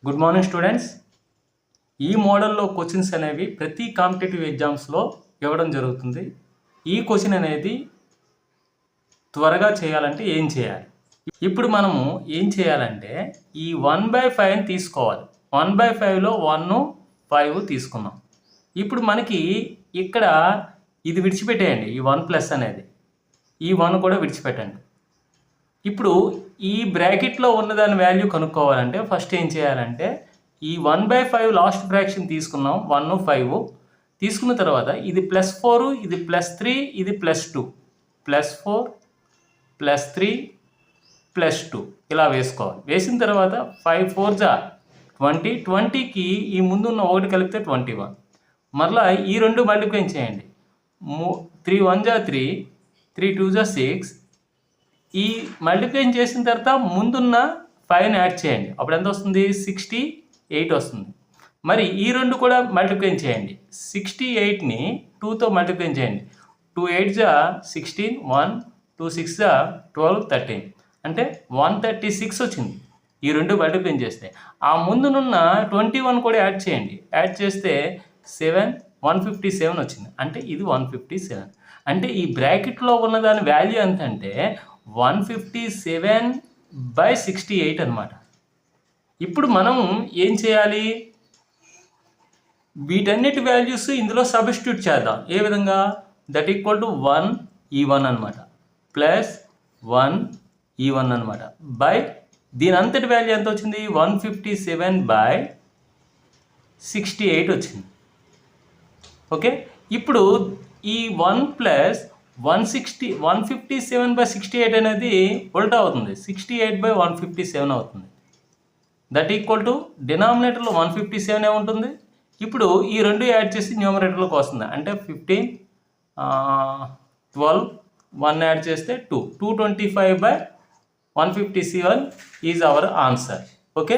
Good morning students. ఈ మోడల్లో questions అనేవి ప్రతి కాంపిటేటివ్ ఎగ్జామ్స్లో ఇవ్వడం జరుగుతుంది. ఈ క్వశ్చన్ అనేది త్వరగా చేయాలంటే ఏం చేయాలి? ఇప్పుడు మనము ఏం చేయాలంటే ఈ 1/5 తీసుకోవాలి. 1/5లో 1, 5 తీసుకున్నాం. ఇప్పుడు మనకి ఇక్కడ ఇది విడిచిపెట్టేయండి, ఈ 1+ అనేది, ఈ 1 కూడా విడిచిపెట్టండి. ఇప్పుడు ఈ బ్రాకెట్లో ఉన్నదాని వాల్యూ కనుక్కోవాలంటే ఫస్ట్ ఏం చేయాలంటే ఈ 1/5 లాస్ట్ ఫ్రాక్షన్ తీసుకున్నాం. 1, 5 తీసుకున్న తర్వాత ఇది +4, ఇది +3, ఇది +2, +4 +3 +2 ఇలా వేసుకోవాలి. వేసిన తర్వాత 5 4 జా 20, 20కి ఈ ముందున్న 1 కలిపితే 21. మరలా ఈ 2 మల్టిప్లై చేయండి. 3 1 జా 3, 3 2 జా 6. ఈ మల్టిప్లై చేసిన తర్వాత ముందున్న 5ని యాడ్ చేయండి. అప్పుడు ఎంత వస్తుంది? 68 వస్తుంది. మరి ఈ 2 కూడా మల్టిప్లై చేయండి. 68ని 2తో మల్టిప్లై చేయండి. 2 8 జా 16, 1 2 6 జా 12 13, అంటే 136 వచ్చింది. ఈ 2 మల్టిప్లై చేస్తే ఆ ముందునున్న 21 కూడా యాడ్ చేయండి. యాడ్ చేస్తే 157 వచ్చింది. అంటే ఇది 157. అంటే ఈ బ్రాకెట్లో ఉన్న దాని వాల్యూ ఎంత అంటే 157/68 అనమాట. ఇప్పుడు మనం ఏం చేయాలి? వీటన్నిటి వాల్యూస్ ఇందులో సబ్స్టిట్యూట్ చేద్దాం. ఏ విధంగా? దట్ ఈక్వల్ టు 1 E1 అనమాట, ప్లస్ 1 E1 అనమాట, బై దీని అంతటి వాల్యూ ఎంత వచ్చింది? 157/68 వచ్చింది. ఓకే, ఇప్పుడు ఈ 1 ప్లస్ 157/68 అనేది ఉల్టా అవుతుంది, 68/157 అవుతుంది. దట్ ఈక్వల్ టు డినామినేటర్లో 157 ఉంటుంది. ఇప్పుడు ఈ 2 యాడ్ చేసి న్యూమరేటర్లోకి వస్తుంది. అంటే 15 12 1 యాడ్ చేస్తే 225/157 ఈజ్ అవర్ ఆన్సర్. ఓకే.